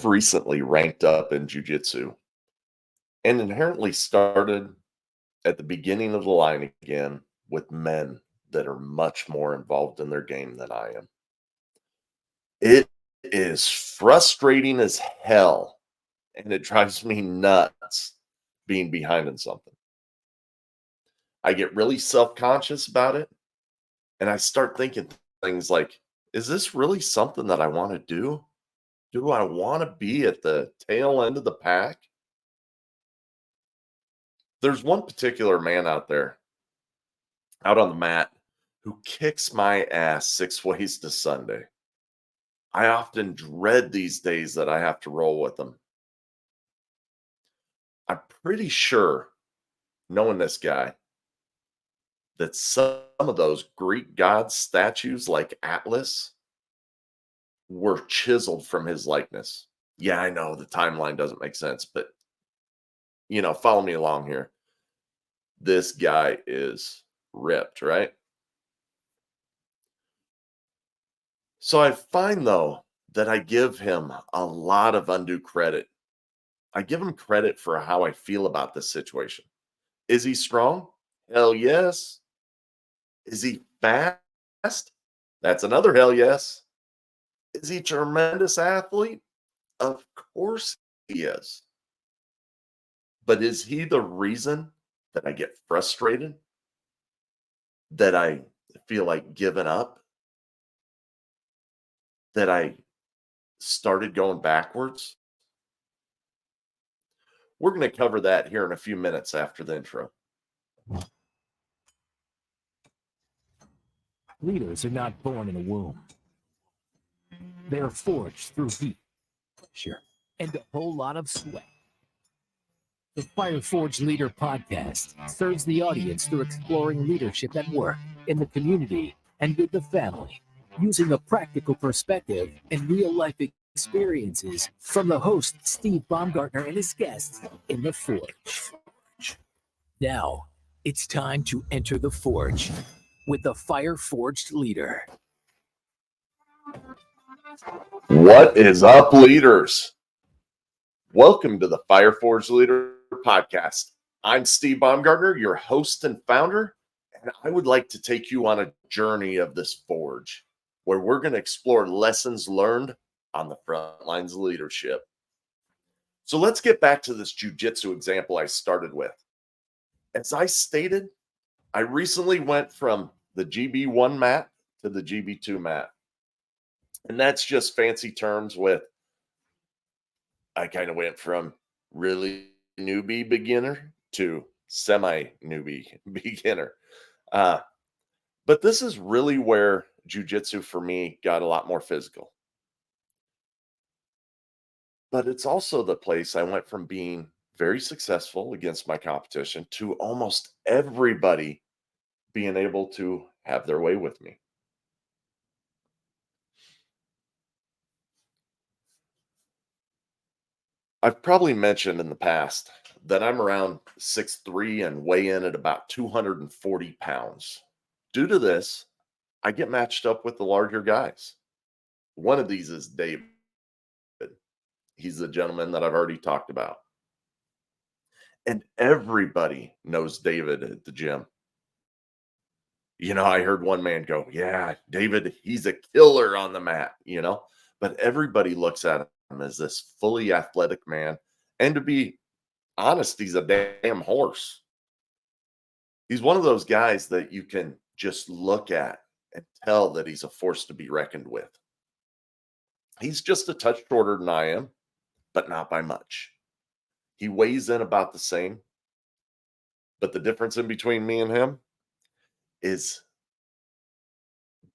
recently ranked up in jujitsu and inherently started at the beginning of the line again with men that are much more involved in their game than I am. It is frustrating as hell, and it drives me nuts being behind in something. I get really self conscious about it, and I start thinking things like, is this really something that I want to do? Do I want to be at the tail end of the pack? There's one particular man out there, out on the mat, who kicks my ass 6 ways to Sunday. I often dread these days that I have to roll with them. I'm pretty sure, knowing this guy, that some of those Greek god statues like Atlas were chiseled from his likeness. Yeah, I know the timeline doesn't make sense, but follow me along here. This guy is ripped, right? So I find though that I give him a lot of undue credit. I give him credit for how I feel about this situation. Is he strong? Hell yes. Is he fast? That's another hell yes. Is he a tremendous athlete? Of course he is. But is he the reason that I get frustrated? That I feel like giving up? That I started going backwards? We're going to cover that here in a few minutes after the intro. Leaders are not born in a womb. They are forged through heat, pressure, and a whole lot of sweat. The Fire Forged Leader podcast serves the audience through exploring leadership at work, in the community, and with the family, using a practical perspective and real-life experiences from the host, Steve Baumgartner, and his guests in the Forge. Now, it's time to enter the Forge with the Fire Forged Leader. What is up, leaders? Welcome to the Fire Forged Leader podcast. I'm Steve Baumgartner, your host and founder, and I would like to take you on a journey of this forge where we're going to explore lessons learned on the front lines of leadership. So let's get back to this jujitsu example I started with. As I stated, I recently went from the GB1 mat to the GB2 mat. And that's just fancy terms with I kind of went from really newbie beginner to semi newbie beginner. But this is really where jujitsu for me got a lot more physical. But it's also the place I went from being very successful against my competition to almost everybody being able to have their way with me. I've probably mentioned in the past that I'm around 6'3" and weigh in at about 240 pounds. Due to this, I get matched up with the larger guys. One of these is David. He's the gentleman that I've already talked about. And everybody knows David at the gym. I heard one man go, yeah, David, he's a killer on the mat, but everybody looks at him as this fully athletic man. And to be honest, he's a damn horse. He's one of those guys that you can just look at and tell that he's a force to be reckoned with. He's just a touch shorter than I am, but not by much. He weighs in about the same. But the difference in between me and him is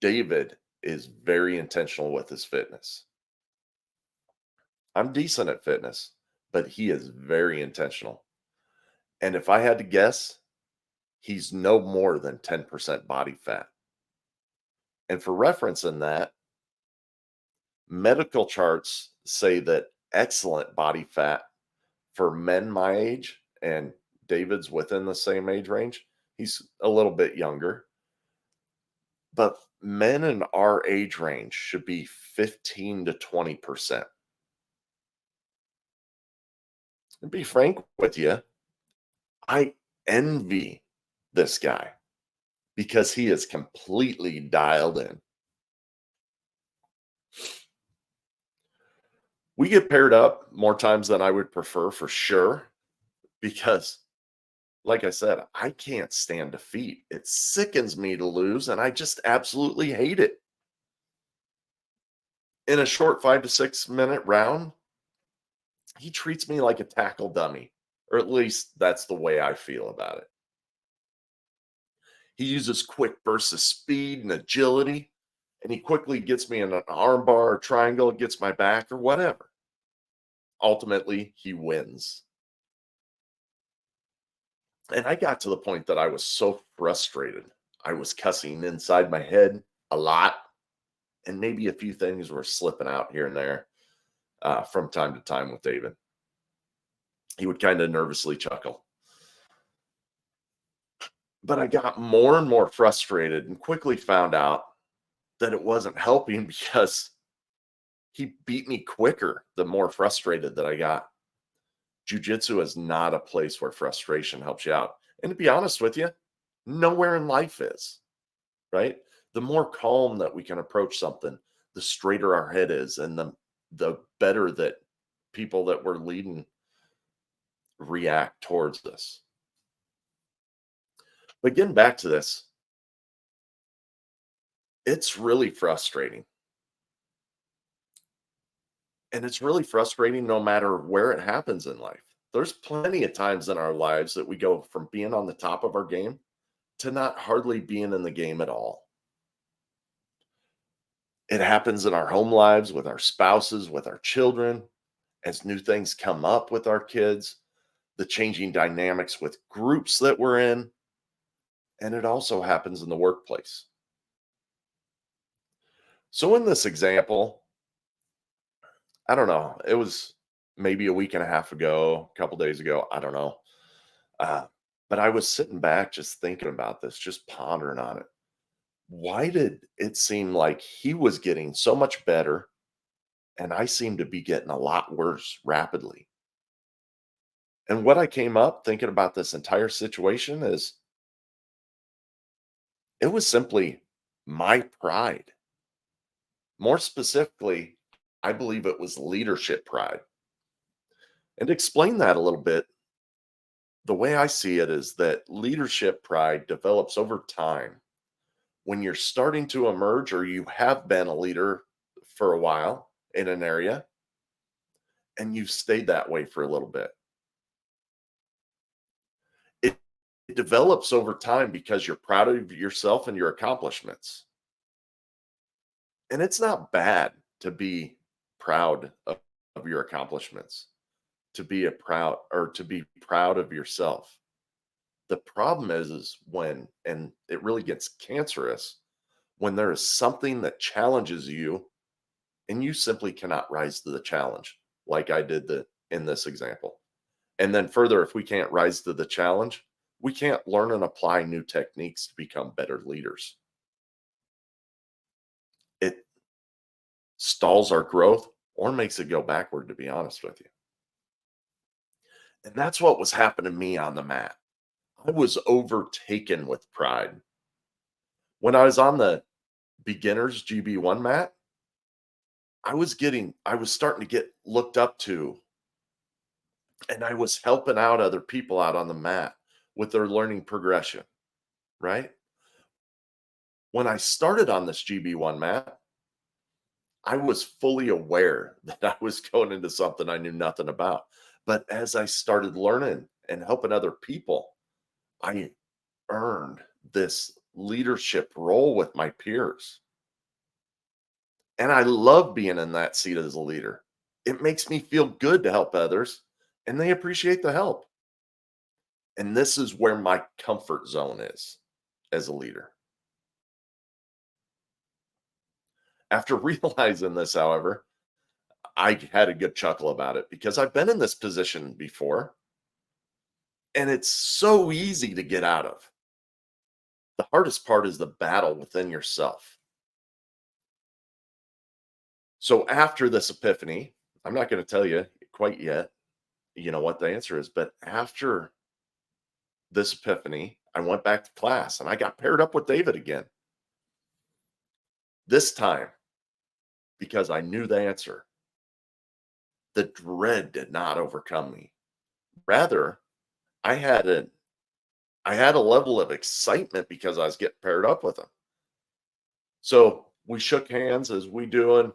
David is very intentional with his fitness. I'm decent at fitness, but he is very intentional. And if I had to guess, he's no more than 10% body fat. And for reference in that, medical charts say that excellent body fat for men my age, and David's within the same age range, he's a little bit younger, but men in our age range should be 15 to 20%. To be frank with you, I envy this guy because he is completely dialed in. We get paired up more times than I would prefer for sure because, like I said, I can't stand defeat. It sickens me to lose, and I just absolutely hate it. In a short 5 to 6 minute round, he treats me like a tackle dummy, or at least that's the way I feel about it. He uses quick bursts of speed and agility, and he quickly gets me in an armbar or triangle, gets my back or whatever. Ultimately, he wins. And I got to the point that I was so frustrated. I was cussing inside my head a lot, and maybe a few things were slipping out here and there from time to time with David. He would kind of nervously chuckle. But I got more and more frustrated and quickly found out that it wasn't helping because he beat me quicker the more frustrated that I got. Jiu-jitsu is not a place where frustration helps you out. And to be honest with you, nowhere in life is, right? The more calm that we can approach something, the straighter our head is, and the better that people that we're leading react towards this. But getting back to this, it's really frustrating. And it's really frustrating no matter where it happens in life. There's plenty of times in our lives that we go from being on the top of our game to not hardly being in the game at all. It happens in our home lives with our spouses, with our children, as new things come up with our kids, the changing dynamics with groups that we're in, and it also happens in the workplace. So, in this example, I don't know, it was maybe a week and a half ago, a couple days ago, I don't know. Uh, but I was sitting back just thinking about this, just pondering on it. Why did it seem like he was getting so much better and I seem to be getting a lot worse rapidly? And what I came up thinking about this entire situation is it was simply my pride. More specifically, I believe it was leadership pride. And to explain that a little bit, the way I see it is that leadership pride develops over time when you're starting to emerge or you have been a leader for a while in an area and you've stayed that way for a little bit. It, it develops over time because you're proud of yourself and your accomplishments. And it's not bad to be proud of your accomplishments, to be proud of yourself. The problem is when, and it really gets cancerous, when there is something that challenges you and you simply cannot rise to the challenge, like I did in this example. And then further, if we can't rise to the challenge, we can't learn and apply new techniques to become better leaders. It stalls our growth or makes it go backward, to be honest with you. And that's what was happening to me on the mat. I was overtaken with pride. When I was on the beginners GB1 mat, I was starting to get looked up to, and I was helping out other people out on the mat with their learning progression, right? When I started on this GB1 mat, I was fully aware that I was going into something I knew nothing about. But as I started learning and helping other people, I earned this leadership role with my peers. And I love being in that seat as a leader. It makes me feel good to help others, and they appreciate the help. And this is where my comfort zone is as a leader. After realizing this, however, I had a good chuckle about it because I've been in this position before, and it's so easy to get out of. The hardest part is the battle within yourself. So after this epiphany, I'm not going to tell you quite yet, you know what the answer is. But after this epiphany, I went back to class and I got paired up with David again. This time, because I knew the answer, the dread did not overcome me. Rather, I had a level of excitement because I was getting paired up with him. So we shook hands as we doing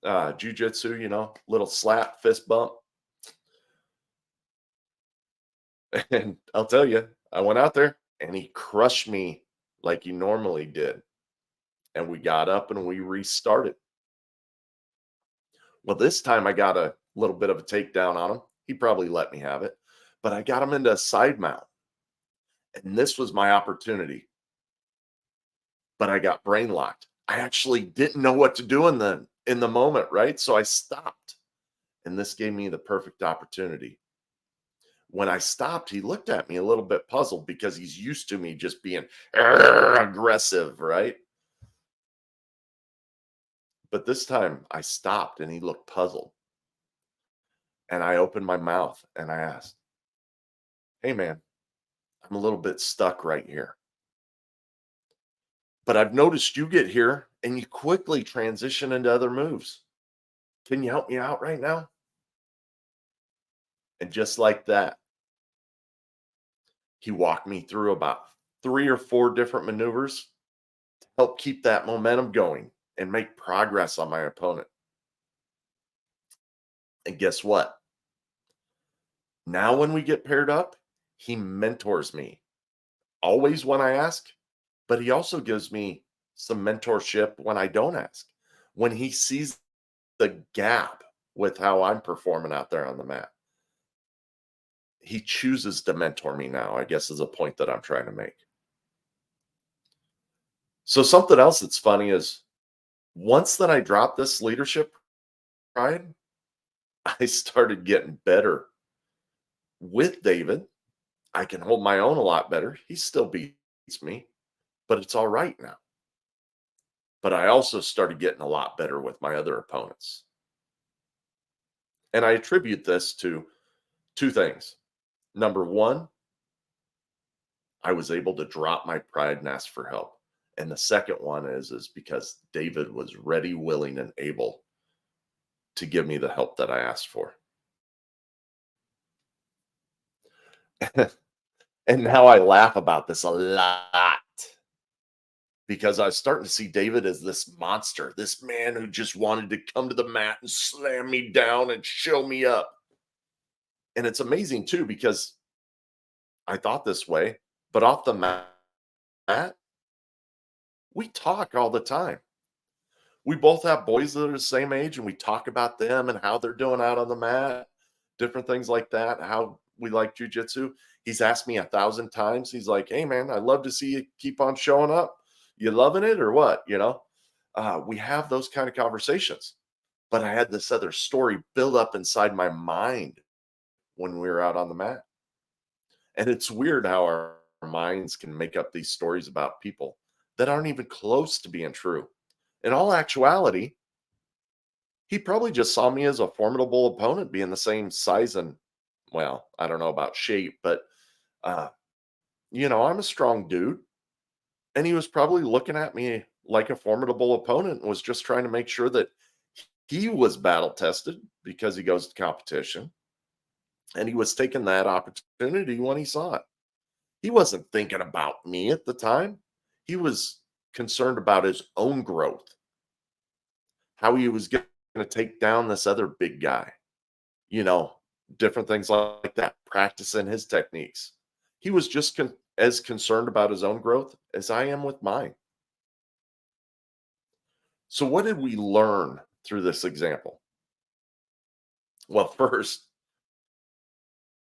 jujitsu, you know, little slap, fist bump. And I'll tell you, I went out there and he crushed me like he normally did. And we got up and we restarted. Well, this time I got a little bit of a takedown on him. He probably let me have it, but I got him into a side mount. And this was my opportunity. But I got brain locked. I actually didn't know what to do in the moment, right? So I stopped. And this gave me the perfect opportunity. When I stopped, he looked at me a little bit puzzled because he's used to me just being aggressive, right? But this time I stopped and he looked puzzled. And I opened my mouth and I asked, "Hey, man, I'm a little bit stuck right here. But I've noticed you get here and you quickly transition into other moves. Can you help me out right now?" And just like that, he walked me through about 3 or 4 different maneuvers to help keep that momentum going and make progress on my opponent. And guess what? Now when we get paired up, he mentors me, always when I ask, but he also gives me some mentorship when I don't ask. When he sees the gap with how I'm performing out there on the mat, he chooses to mentor me now, I guess is a point that I'm trying to make. So something else that's funny is once that I dropped this leadership pride, I started getting better with David. I can hold my own a lot better. He still beats me, but it's all right now. But I also started getting a lot better with my other opponents. And I attribute this to 2 things. Number 1, I was able to drop my pride and ask for help. And the second one is because David was ready, willing, and able to give me the help that I asked for. And now I laugh about this a lot because I was starting to see David as this monster, this man who just wanted to come to the mat and slam me down and show me up. And it's amazing too because I thought this way, but off the mat, we talk all the time. We both have boys that are the same age and we talk about them and how they're doing out on the mat, different things like that, how we like jujitsu. He's asked me 1,000 times. He's like, "Hey, man, I love to see you keep on showing up. You loving it or what?" You know, we have those kind of conversations. But I had this other story build up inside my mind when we were out on the mat. And it's weird how our minds can make up these stories about people that aren't even close to being true. In all actuality, he probably just saw me as a formidable opponent, being the same size and, well, I don't know about shape, but uh, I'm a strong dude. And he was probably looking at me like a formidable opponent and was just trying to make sure that he was battle tested because he goes to competition. And he was taking that opportunity when he saw it. He wasn't thinking about me at the time. He was concerned about his own growth, how he was going to take down this other big guy, you know, different things like that, practicing his techniques. He was just as concerned about his own growth as I am with mine. So, what did we learn through this example? Well, first,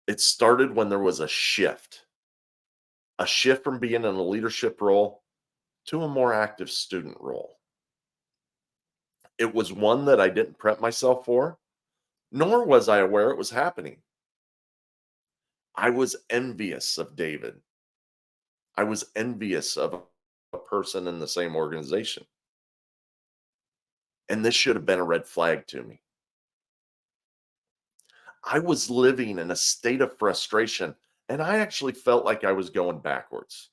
it started when there was a shift from being in a leadership role to a more active student role. It was one that I didn't prep myself for, nor was I aware it was happening. I was envious of David. I was envious of a person in the same organization. And this should have been a red flag to me. I was living in a state of frustration, and I actually felt like I was going backwards.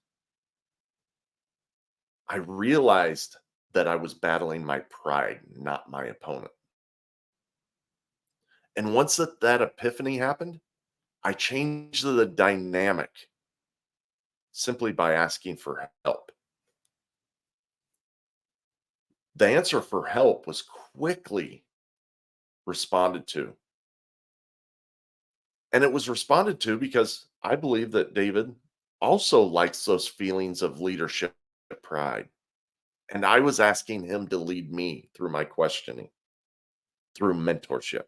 I realized that I was battling my pride, not my opponent. And once that epiphany happened, I changed the dynamic simply by asking for help. The answer for help was quickly responded to. And it was responded to because I believe that David also likes those feelings of leadership pride. And I was asking him to lead me through my questioning, through mentorship.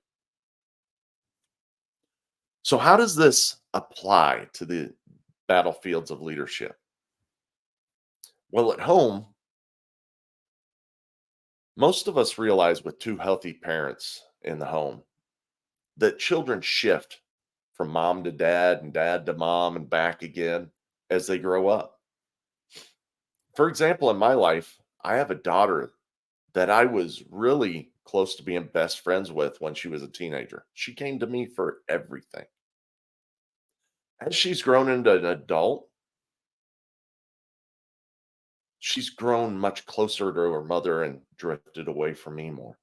So, how does this apply to the battlefields of leadership? Well, at home, most of us realize with two healthy parents in the home that children shift from mom to dad and dad to mom and back again as they grow up. For example, in my life, I have a daughter that I was really close to being best friends with when she was a teenager. She came to me for everything. As she's grown into an adult, she's grown much closer to her mother and drifted away from me more.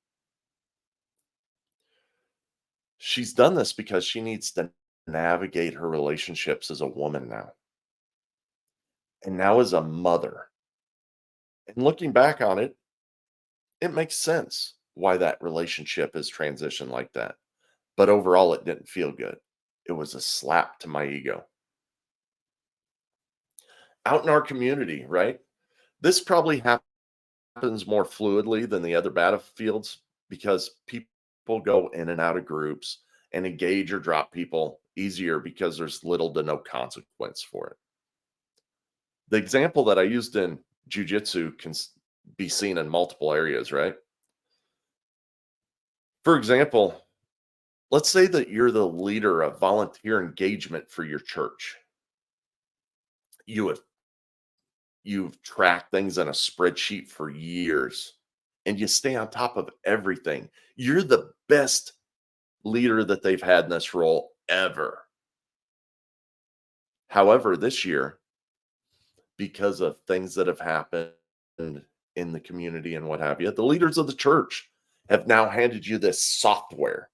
She's done this because she needs to navigate her relationships as a woman now, and now as a mother. And looking back on it, it makes sense why that relationship has transitioned like that. But overall, it didn't feel good. It was a slap to my ego. Out in our community, right? This probably happens more fluidly than the other battlefields because people go in and out of groups and engage or drop people easier because there's little to no consequence for it. The example that I used in jujitsu can be seen in multiple areas, right? For example, let's say that you're the leader of volunteer engagement for your church. You have you've tracked things on a spreadsheet for years and you stay on top of everything. You're the best leader that they've had in this role ever. However, this year, because of things that have happened in the community and what have you, the leaders of the church have now handed you this software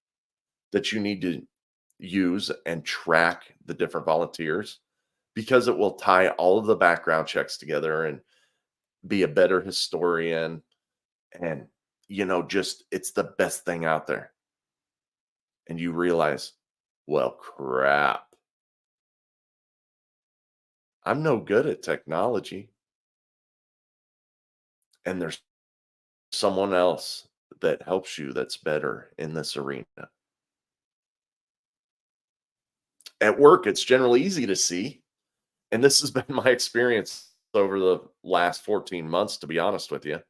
that you need to use and track the different volunteers because it will tie all of the background checks together and be a better historian. And, just it's the best thing out there. And you realize, well, crap, I'm no good at technology. And there's someone else that helps you that's better in this arena. At work, it's generally easy to see. And this has been my experience over the last 14 months, to be honest with you.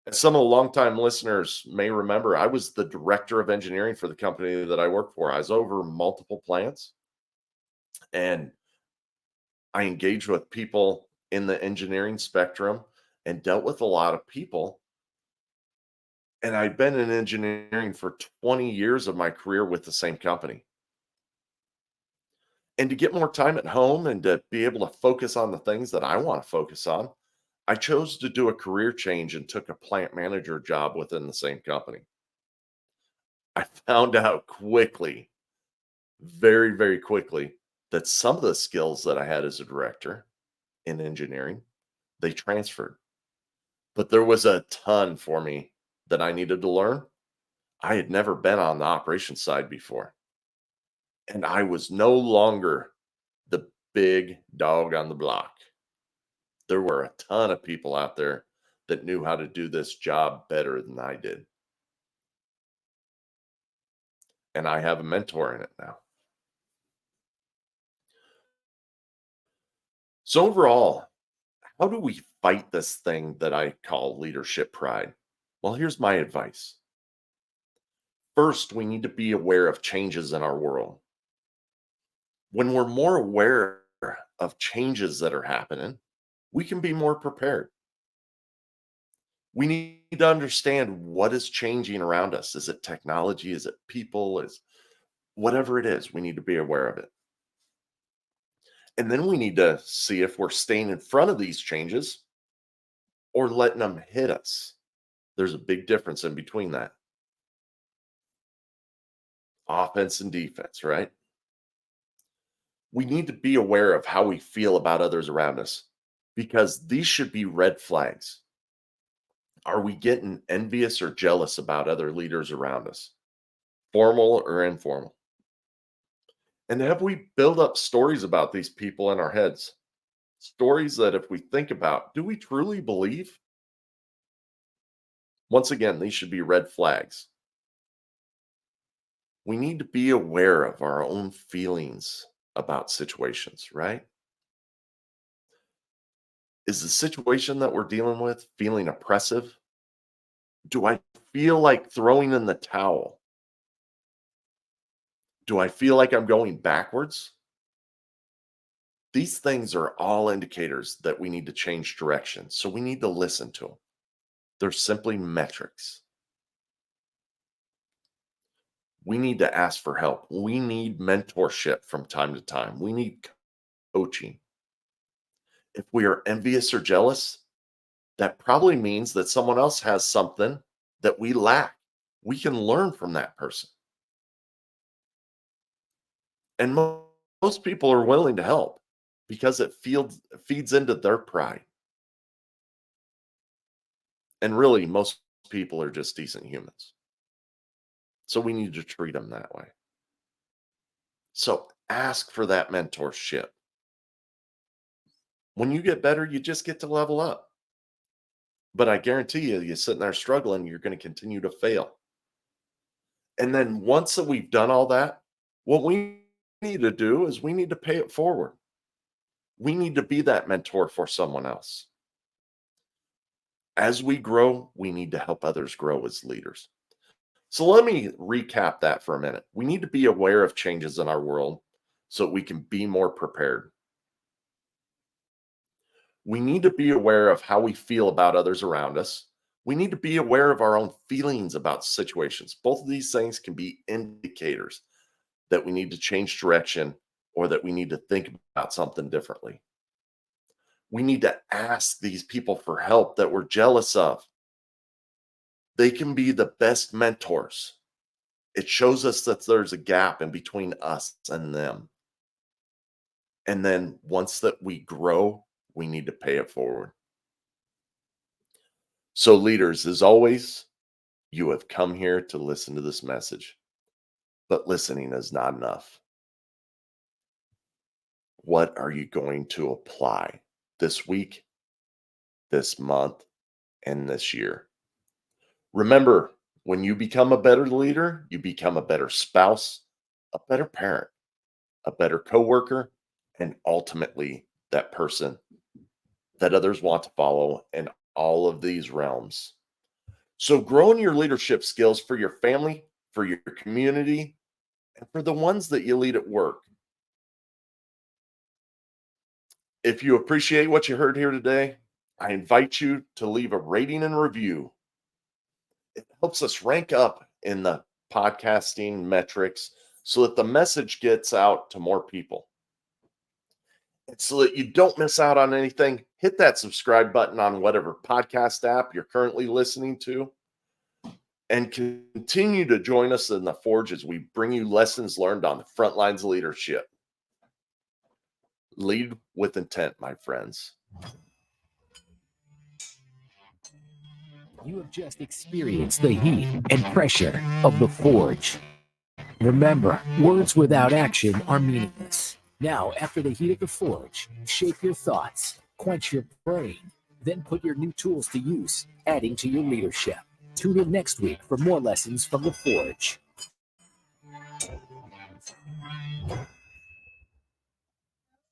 As some of the longtime listeners may remember, I was the director of engineering for the company that I work for. I was over multiple plants and I engaged with people in the engineering spectrum and dealt with a lot of people. And I'd been in engineering for 20 years of my career with the same company. And to get more time at home and to be able to focus on the things that I want to focus on, I chose to do a career change and took a plant manager job within the same company. I found out quickly, very, very quickly, that some of the skills that I had as a director in engineering, they transferred. But there was a ton for me that I needed to learn. I had never been on the operations side before. And I was no longer the big dog on the block. There were a ton of people out there that knew how to do this job better than I did. And I have a mentor in it now. So, overall, how do we fight this thing that I call leadership pride? Well, here's my advice. First, we need to be aware of changes in our world. When we're more aware of changes that are happening, we can be more prepared. We need to understand what is changing around us. Is it technology? Is it people? Whatever it is, we need to be aware of it. And then we need to see if we're staying in front of these changes or letting them hit us. There's a big difference in between that. Offense and defense, right? We need to be aware of how we feel about others around us because these should be red flags. Are we getting envious or jealous about other leaders around us, formal or informal? And have we built up stories about these people in our heads? Stories that, if we think about, do we truly believe? Once again, these should be red flags. We need to be aware of our own feelings about situations, right? Is the situation that we're dealing with feeling oppressive? Do I feel like throwing in the towel? Do I feel like I'm going backwards? These things are all indicators that we need to change direction. So we need to listen to them. They're simply metrics. We need to ask for help. We need mentorship from time to time. We need coaching. If we are envious or jealous, that probably means that someone else has something that we lack. We can learn from that person. And most people are willing to help because it feeds into their pride. And really, most people are just decent humans. So we need to treat them that way. So ask for that mentorship. When you get better, you just get to level up. But I guarantee you, you're sitting there struggling, you're going to continue to fail. And then once that we've done all that, what we need to do is we need to pay it forward. We need to be that mentor for someone else. As we grow, we need to help others grow as leaders. So let me recap that for a minute. We need to be aware of changes in our world so that we can be more prepared. We need to be aware of how we feel about others around us. We need to be aware of our own feelings about situations. Both of these things can be indicators that we need to change direction or that we need to think about something differently. We need to ask these people for help that we're jealous of. They can be the best mentors. It shows us that there's a gap in between us and them. And then once that we grow, we need to pay it forward. So leaders, as always, you have come here to listen to this message, but listening is not enough. What are you going to apply this week, this month, and this year? Remember, when you become a better leader, you become a better spouse, a better parent, a better coworker, and ultimately that person that others want to follow in all of these realms. So growing your leadership skills for your family, for your community, and for the ones that you lead at work. If you appreciate what you heard here today, I invite you to leave a rating and review. It helps us rank up in the podcasting metrics so that the message gets out to more people. And so that you don't miss out on anything, hit that subscribe button on whatever podcast app you're currently listening to. And continue to join us in the Forge as we bring you lessons learned on the front lines of leadership. Lead with intent, my friends. You have just experienced the heat and pressure of the Forge. Remember, words without action are meaningless. Now, after the heat of the Forge, shape your thoughts, quench your brain, then put your new tools to use, adding to your leadership. Tune in next week for more lessons from the Forge.